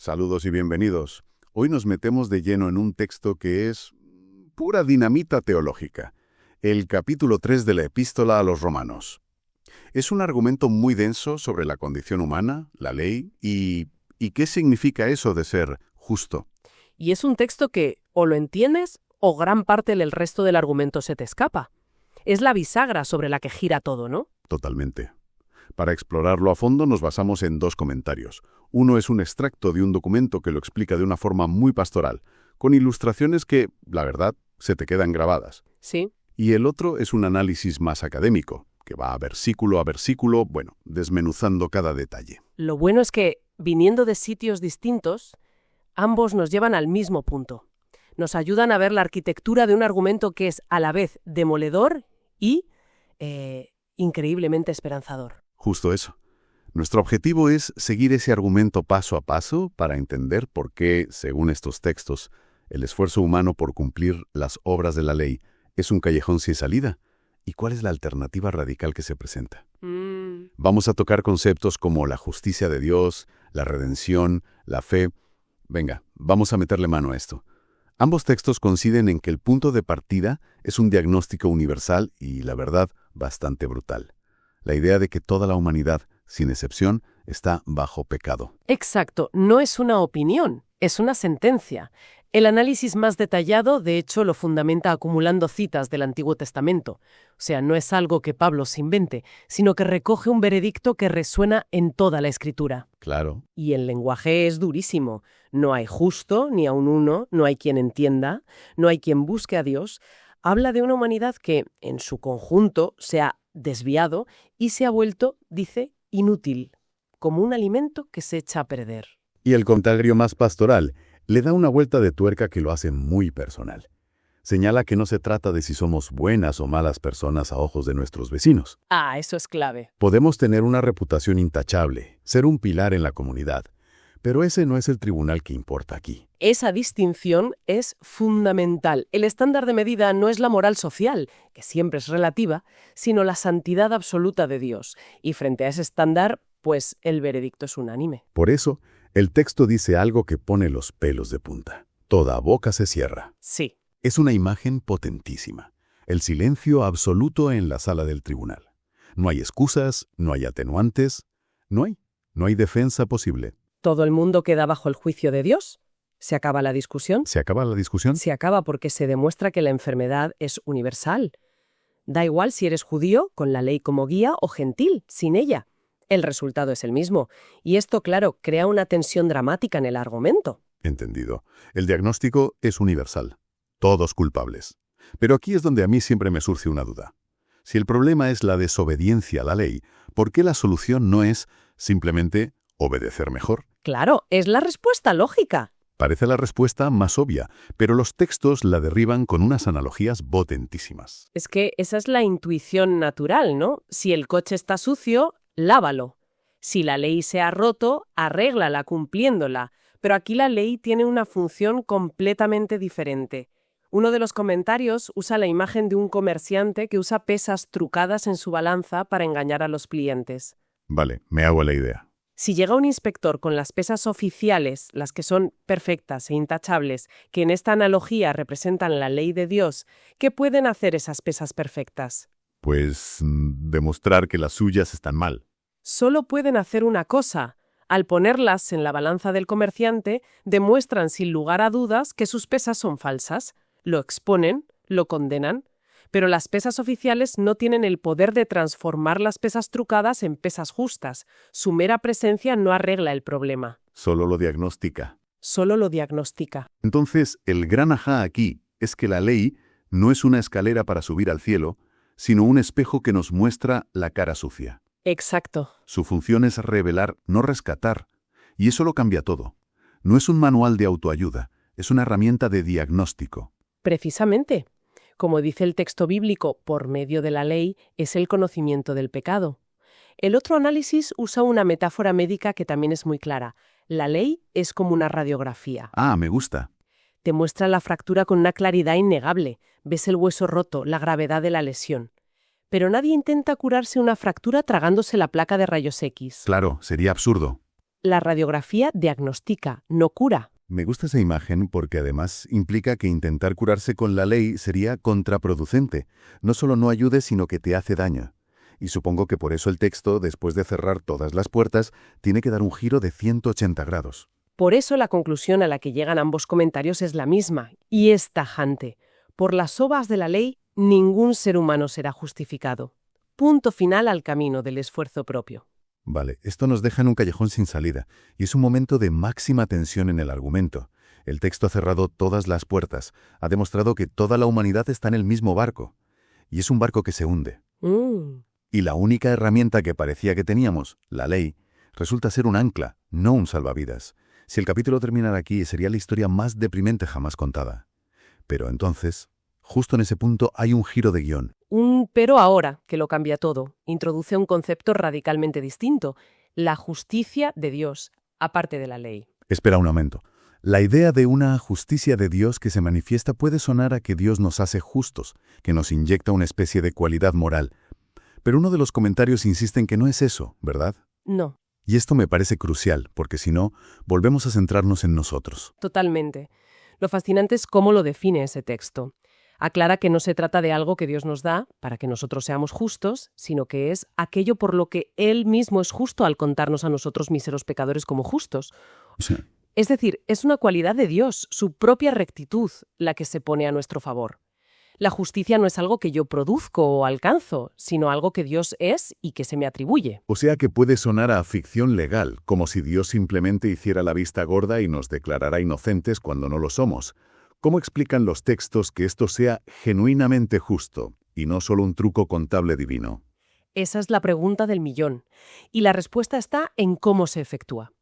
Saludos y bienvenidos. Hoy nos metemos de lleno en un texto que es pura dinamita teológica, el capítulo 3 de la Epístola a los Romanos. Es un argumento muy denso sobre la condición humana, la ley y qué significa eso de ser justo. Y es un texto que o lo entiendes o gran parte del resto del argumento se te escapa. Es la bisagra sobre la que gira todo, ¿no? Totalmente. Para explorarlo a fondo nos basamos en dos comentarios. Uno es un extracto de un documento que lo explica de una forma muy pastoral, con ilustraciones que, la verdad, se te quedan grabadas. Sí. Y el otro es un análisis más académico, que va a versículo, desmenuzando cada detalle. Lo bueno es que, viniendo de sitios distintos, ambos nos llevan al mismo punto. Nos ayudan a ver la arquitectura de un argumento que es a la vez demoledor y increíblemente esperanzador. Justo eso. Nuestro objetivo es seguir ese argumento paso a paso para entender por qué, según estos textos, el esfuerzo humano por cumplir las obras de la ley es un callejón sin salida y cuál es la alternativa radical que se presenta. Vamos a tocar conceptos como la justicia de Dios, la redención, la fe. Venga, vamos a meterle mano a esto. Ambos textos coinciden en que el punto de partida es un diagnóstico universal y, la verdad, bastante brutal. La idea de que toda la humanidad, sin excepción, está bajo pecado. Exacto, no es una opinión, es una sentencia. El análisis más detallado, de hecho, lo fundamenta acumulando citas del Antiguo Testamento. O sea, no es algo que Pablo se invente, sino que recoge un veredicto que resuena en toda la Escritura. Claro. Y el lenguaje es durísimo. No hay justo, ni aun uno, no hay quien entienda, no hay quien busque a Dios. Habla de una humanidad que, en su conjunto, se ha desviado y se ha vuelto, dice, inútil, como un alimento que se echa a perder. Y el comentario más pastoral le da una vuelta de tuerca que lo hace muy personal. Señala que no se trata de si somos buenas o malas personas a ojos de nuestros vecinos. Ah, eso es clave. Podemos tener una reputación intachable, ser un pilar en la comunidad, pero ese no es el tribunal que importa aquí. Esa distinción es fundamental. El estándar de medida no es la moral social, que siempre es relativa, sino la santidad absoluta de Dios. Y frente a ese estándar, pues el veredicto es unánime. Por eso, el texto dice algo que pone los pelos de punta. Toda boca se cierra. Sí. Es una imagen potentísima. El silencio absoluto en la sala del tribunal. No hay excusas, no hay atenuantes, no hay defensa posible. ¿Todo el mundo queda bajo el juicio de Dios? ¿Se acaba la discusión? ¿Se acaba la discusión? Se acaba porque se demuestra que la enfermedad es universal. Da igual si eres judío, con la ley como guía, o gentil, sin ella. El resultado es el mismo. Y esto, claro, crea una tensión dramática en el argumento. Entendido. El diagnóstico es universal. Todos culpables. Pero aquí es donde a mí siempre me surge una duda. Si el problema es la desobediencia a la ley, ¿por qué la solución no es simplemente obedecer mejor? Claro, es la respuesta lógica. Parece la respuesta más obvia, pero los textos la derriban con unas analogías potentísimas. Es que esa es la intuición natural, ¿no? Si el coche está sucio, lávalo. Si la ley se ha roto, arréglala cumpliéndola. Pero aquí la ley tiene una función completamente diferente. Uno de los comentarios usa la imagen de un comerciante que usa pesas trucadas en su balanza para engañar a los clientes. Vale, me hago la idea. Si llega un inspector con las pesas oficiales, las que son perfectas e intachables, que en esta analogía representan la ley de Dios, ¿qué pueden hacer esas pesas perfectas? Pues demostrar que las suyas están mal. Solo pueden hacer una cosa. Al ponerlas en la balanza del comerciante, demuestran sin lugar a dudas que sus pesas son falsas. Lo exponen, lo condenan. Pero las pesas oficiales no tienen el poder de transformar las pesas trucadas en pesas justas. Su mera presencia no arregla el problema. Solo lo diagnostica. Solo lo diagnostica. Entonces, el gran ajá aquí es que la ley no es una escalera para subir al cielo, sino un espejo que nos muestra la cara sucia. Exacto. Su función es revelar, no rescatar. Y eso lo cambia todo. No es un manual de autoayuda, es una herramienta de diagnóstico. Precisamente. Como dice el texto bíblico, por medio de la ley es el conocimiento del pecado. El otro análisis usa una metáfora médica que también es muy clara. La ley es como una radiografía. Ah, me gusta. Te muestra la fractura con una claridad innegable. Ves el hueso roto, la gravedad de la lesión. Pero nadie intenta curarse una fractura tragándose la placa de rayos X. Claro, sería absurdo. la radiografía diagnostica, no cura. Me gusta esa imagen porque además implica que intentar curarse con la ley sería contraproducente. No solo no ayude, sino que te hace daño. Y supongo que por eso el texto, después de cerrar todas las puertas, tiene que dar un giro de 180 grados. Por eso la conclusión a la que llegan ambos comentarios es la misma, y es tajante. Por las obras de la ley, ningún ser humano será justificado. Punto final al camino del esfuerzo propio. Vale, esto nos deja en un callejón sin salida, y es un momento de máxima tensión en el argumento. El texto ha cerrado todas las puertas, ha demostrado que toda la humanidad está en el mismo barco, y es un barco que se hunde. Y la única herramienta que parecía que teníamos, la ley, resulta ser un ancla, no un salvavidas. Si el capítulo terminara aquí, sería la historia más deprimente jamás contada. Pero entonces, justo en ese punto hay un giro de guión. Un pero ahora, que lo cambia todo, introduce un concepto radicalmente distinto, la justicia de Dios, aparte de la ley. Espera un momento. La idea de una justicia de Dios que se manifiesta puede sonar a que Dios nos hace justos, que nos inyecta una especie de cualidad moral. Pero uno de los comentarios insiste en que no es eso, ¿verdad? No. Y esto me parece crucial, porque si no, volvemos a centrarnos en nosotros. Totalmente. Lo fascinante es cómo lo define ese texto. Aclara que no se trata de algo que Dios nos da para que nosotros seamos justos, sino que es aquello por lo que Él mismo es justo al contarnos a nosotros míseros pecadores como justos. Sí. Es decir, es una cualidad de Dios, su propia rectitud, la que se pone a nuestro favor. La justicia no es algo que yo produzco o alcanzo, sino algo que Dios es y que se me atribuye. O sea que puede sonar a ficción legal, como si Dios simplemente hiciera la vista gorda y nos declarara inocentes cuando no lo somos. ¿Cómo explican los textos que esto sea genuinamente justo y no solo un truco contable divino? Esa es la pregunta del millón, y la respuesta está en cómo se efectúa.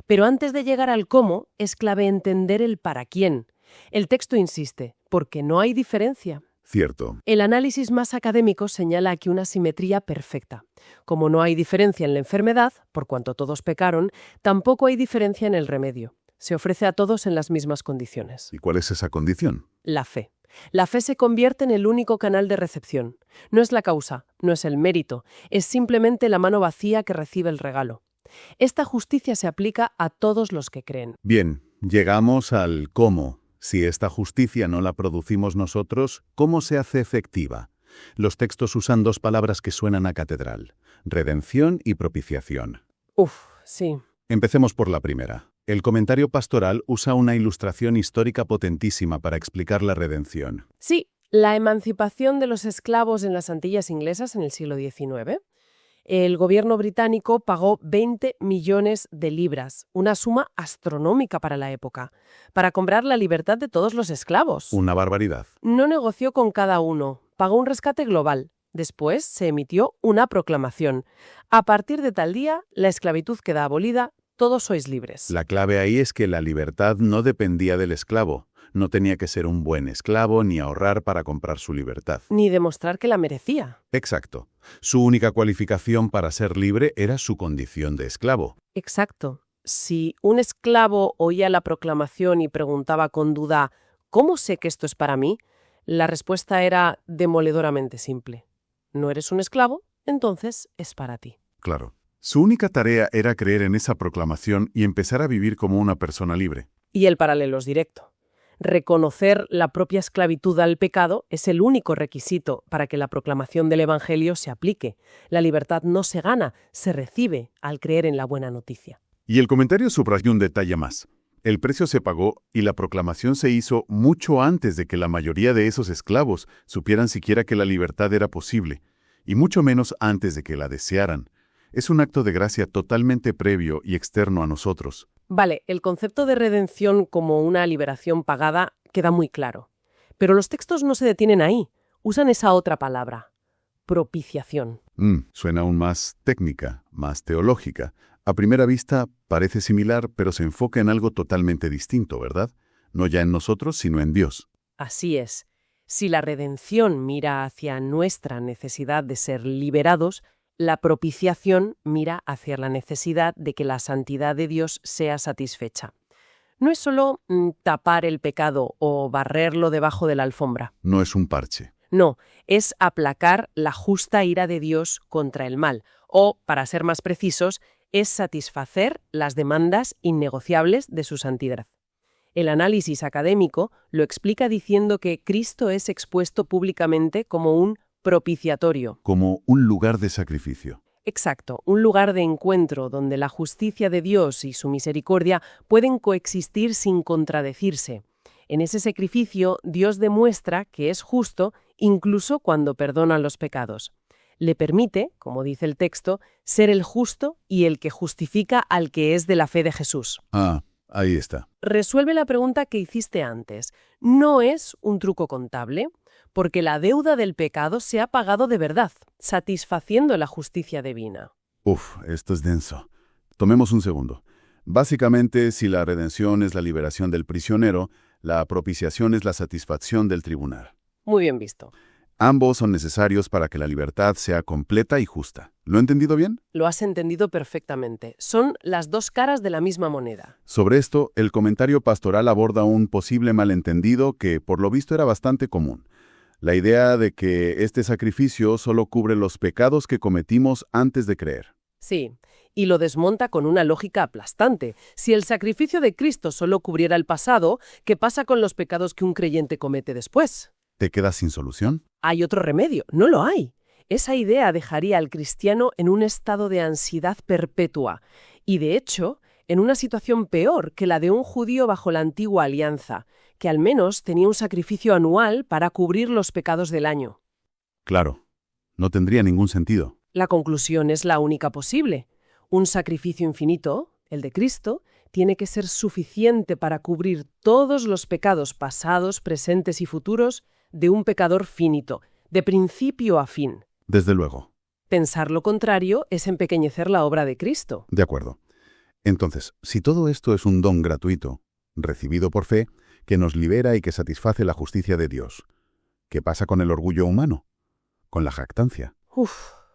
Pero antes de llegar al cómo, es clave entender el para quién. El texto insiste, porque no hay diferencia. Cierto. El análisis más académico señala aquí una simetría perfecta. Como no hay diferencia en la enfermedad, por cuanto todos pecaron, tampoco hay diferencia en el remedio. Se ofrece a todos en las mismas condiciones. ¿Y cuál es esa condición? La fe. La fe se convierte en el único canal de recepción. No es la causa, no es el mérito, es simplemente la mano vacía que recibe el regalo. Esta justicia se aplica a todos los que creen. Bien, llegamos al cómo. Si esta justicia no la producimos nosotros, ¿cómo se hace efectiva? Los textos usan dos palabras que suenan a catedral: redención y propiciación. Sí. Empecemos por la primera. El comentario pastoral usa una ilustración histórica potentísima para explicar la redención. Sí, la emancipación de los esclavos en las Antillas inglesas en el siglo XIX. El gobierno británico pagó 20 millones de libras, una suma astronómica para la época, para comprar la libertad de todos los esclavos. Una barbaridad. No negoció con cada uno, pagó un rescate global. Después se emitió una proclamación. A partir de tal día, la esclavitud queda abolida, todos sois libres. La clave ahí es que la libertad no dependía del esclavo. No tenía que ser un buen esclavo ni ahorrar para comprar su libertad. Ni demostrar que la merecía. Exacto. Su única cualificación para ser libre era su condición de esclavo. Exacto. Si un esclavo oía la proclamación y preguntaba con duda, ¿cómo sé que esto es para mí?, la respuesta era demoledoramente simple. No eres un esclavo, entonces es para ti. Claro. Su única tarea era creer en esa proclamación y empezar a vivir como una persona libre. Y el paralelo es directo. Reconocer la propia esclavitud al pecado es el único requisito para que la proclamación del Evangelio se aplique. La libertad no se gana, se recibe al creer en la buena noticia. Y el comentario subrayó un detalle más. El precio se pagó y la proclamación se hizo mucho antes de que la mayoría de esos esclavos supieran siquiera que la libertad era posible, y mucho menos antes de que la desearan. Es un acto de gracia totalmente previo y externo a nosotros. Vale, el concepto de redención como una liberación pagada queda muy claro. Pero los textos no se detienen ahí. Usan esa otra palabra, propiciación. Suena aún más técnica, más teológica. A primera vista parece similar, pero se enfoca en algo totalmente distinto, ¿verdad? No ya en nosotros, sino en Dios. Así es. Si la redención mira hacia nuestra necesidad de ser liberados, la propiciación mira hacia la necesidad de que la santidad de Dios sea satisfecha. No es solo tapar el pecado o barrerlo debajo de la alfombra. No es un parche. No, es aplacar la justa ira de Dios contra el mal, o, para ser más precisos, es satisfacer las demandas innegociables de su santidad. El análisis académico lo explica diciendo que Cristo es expuesto públicamente como un propiciatorio. Como un lugar de sacrificio. Exacto, un lugar de encuentro donde la justicia de Dios y su misericordia pueden coexistir sin contradecirse. En ese sacrificio, Dios demuestra que es justo incluso cuando perdona los pecados. Le permite, como dice el texto, ser el justo y el que justifica al que es de la fe de Jesús. Ah, ahí está. Resuelve la pregunta que hiciste antes. No es un truco contable, porque la deuda del pecado se ha pagado de verdad, satisfaciendo la justicia divina. Esto es denso. Tomemos un segundo. Básicamente, si la redención es la liberación del prisionero, la propiciación es la satisfacción del tribunal. Muy bien visto. Ambos son necesarios para que la libertad sea completa y justa. ¿Lo he entendido bien? Lo has entendido perfectamente. Son las dos caras de la misma moneda. Sobre esto, el comentario pastoral aborda un posible malentendido que, por lo visto, era bastante común. La idea de que este sacrificio solo cubre los pecados que cometimos antes de creer. Sí, y lo desmonta con una lógica aplastante. Si el sacrificio de Cristo solo cubriera el pasado, ¿qué pasa con los pecados que un creyente comete después? ¿Te quedas sin solución? ¿Hay otro remedio? No lo hay. Esa idea dejaría al cristiano en un estado de ansiedad perpetua y, de hecho, en una situación peor que la de un judío bajo la antigua alianza, que al menos tenía un sacrificio anual para cubrir los pecados del año. Claro, no tendría ningún sentido. La conclusión es la única posible. Un sacrificio infinito, el de Cristo, tiene que ser suficiente para cubrir todos los pecados pasados, presentes y futuros de un pecador finito, de principio a fin. Desde luego. Pensar lo contrario es empequeñecer la obra de Cristo. De acuerdo. Entonces, si todo esto es un don gratuito, recibido por fe, que nos libera y que satisface la justicia de Dios, ¿qué pasa con el orgullo humano? Con la jactancia.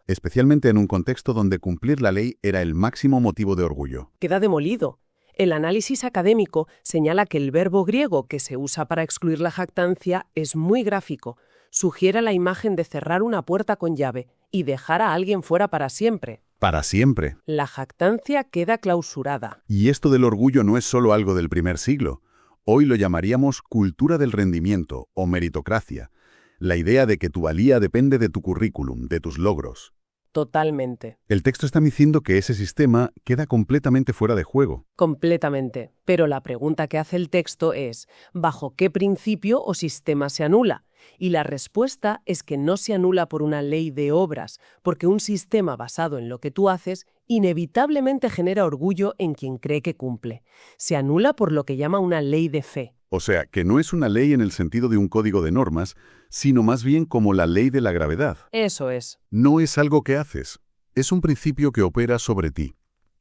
Especialmente en un contexto donde cumplir la ley era el máximo motivo de orgullo. Queda demolido. El análisis académico señala que el verbo griego que se usa para excluir la jactancia es muy gráfico. Sugiere la imagen de cerrar una puerta con llave y dejar a alguien fuera para siempre. Para siempre. La jactancia queda clausurada. Y esto del orgullo no es solo algo del primer siglo. Hoy lo llamaríamos cultura del rendimiento o meritocracia. La idea de que tu valía depende de tu currículum, de tus logros. Totalmente. El texto está diciendo que ese sistema queda completamente fuera de juego. Completamente. Pero la pregunta que hace el texto es, ¿bajo qué principio o sistema se anula? Y la respuesta es que no se anula por una ley de obras, porque un sistema basado en lo que tú haces inevitablemente genera orgullo en quien cree que cumple. Se anula por lo que llama una ley de fe. O sea, que no es una ley en el sentido de un código de normas, sino más bien como la ley de la gravedad. Eso es. No es algo que haces, es un principio que opera sobre ti.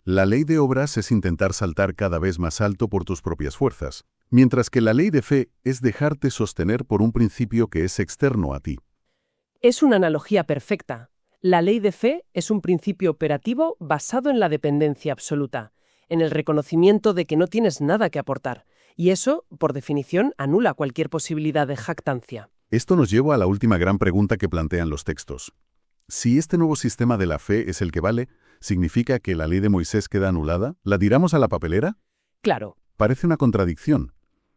La ley de obras es intentar saltar cada vez más alto por tus propias fuerzas, mientras que la ley de fe es dejarte sostener por un principio que es externo a ti. Es una analogía perfecta. La ley de fe es un principio operativo basado en la dependencia absoluta, en el reconocimiento de que no tienes nada que aportar. Y eso, por definición, anula cualquier posibilidad de jactancia. Esto nos lleva a la última gran pregunta que plantean los textos. Si este nuevo sistema de la fe es el que vale, ¿significa que la ley de Moisés queda anulada? ¿La tiramos a la papelera? Claro. Parece una contradicción.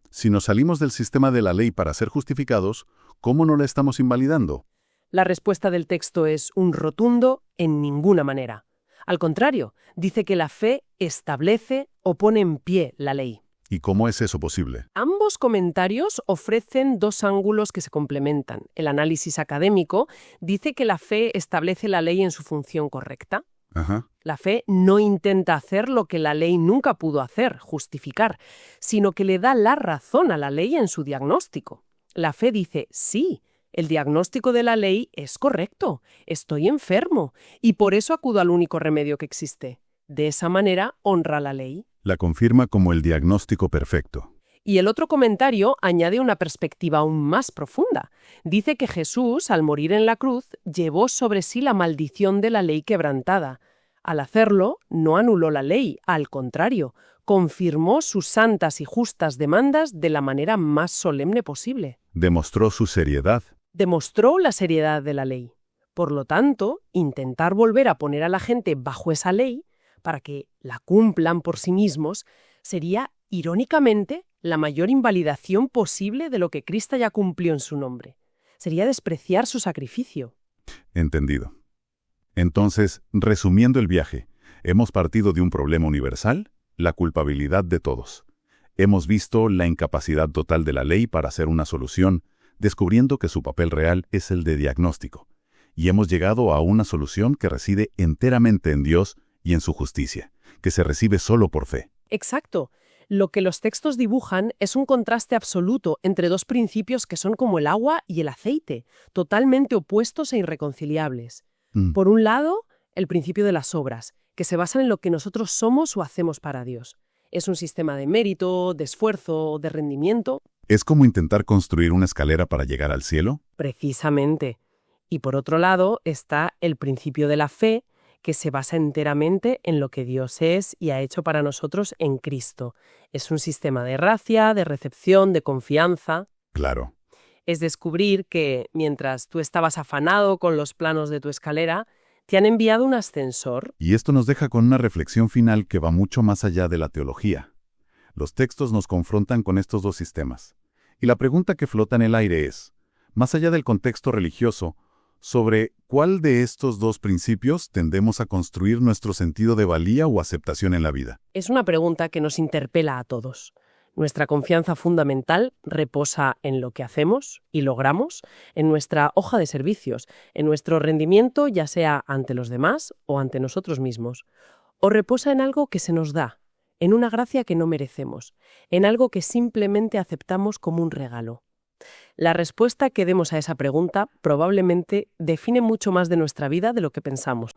Si nos salimos del sistema de la ley para ser justificados, ¿cómo no la estamos invalidando? La respuesta del texto es un rotundo en ninguna manera. Al contrario, dice que la fe establece o pone en pie la ley. ¿Y cómo es eso posible? Ambos comentarios ofrecen dos ángulos que se complementan. El análisis académico dice que la fe establece la ley en su función correcta. Ajá. La fe no intenta hacer lo que la ley nunca pudo hacer, justificar, sino que le da la razón a la ley en su diagnóstico. La fe dice, sí, el diagnóstico de la ley es correcto, estoy enfermo, y por eso acudo al único remedio que existe. De esa manera honra la ley. La confirma como el diagnóstico perfecto. Y el otro comentario añade una perspectiva aún más profunda. Dice que Jesús, al morir en la cruz, llevó sobre sí la maldición de la ley quebrantada. Al hacerlo, no anuló la ley, al contrario, confirmó sus santas y justas demandas de la manera más solemne posible. Demostró su seriedad. Demostró la seriedad de la ley. Por lo tanto, intentar volver a poner a la gente bajo esa ley para que la cumplan por sí mismos, sería, irónicamente, la mayor invalidación posible de lo que Cristo ya cumplió en su nombre. Sería despreciar su sacrificio. Entendido. Entonces, resumiendo el viaje, hemos partido de un problema universal, la culpabilidad de todos. Hemos visto la incapacidad total de la ley para hacer una solución, descubriendo que su papel real es el de diagnóstico. Y hemos llegado a una solución que reside enteramente en Dios y en su justicia, que se recibe solo por fe. Exacto. Lo que los textos dibujan es un contraste absoluto entre dos principios que son como el agua y el aceite, totalmente opuestos e irreconciliables. Por un lado, el principio de las obras, que se basan en lo que nosotros somos o hacemos para Dios. Es un sistema de mérito, de esfuerzo, de rendimiento. ¿Es como intentar construir una escalera para llegar al cielo? Precisamente. Y por otro lado está el principio de la fe, que se basa enteramente en lo que Dios es y ha hecho para nosotros en Cristo. Es un sistema de gracia, de recepción, de confianza. Claro. Es descubrir que, mientras tú estabas afanado con los planos de tu escalera, te han enviado un ascensor. Y esto nos deja con una reflexión final que va mucho más allá de la teología. Los textos nos confrontan con estos dos sistemas. Y la pregunta que flota en el aire es, más allá del contexto religioso, sobre cuál de estos dos principios tendemos a construir nuestro sentido de valía o aceptación en la vida. Es una pregunta que nos interpela a todos. Nuestra confianza fundamental reposa en lo que hacemos y logramos, en nuestra hoja de servicios, en nuestro rendimiento, ya sea ante los demás o ante nosotros mismos. O reposa en algo que se nos da, en una gracia que no merecemos, en algo que simplemente aceptamos como un regalo. La respuesta que demos a esa pregunta probablemente define mucho más de nuestra vida de lo que pensamos.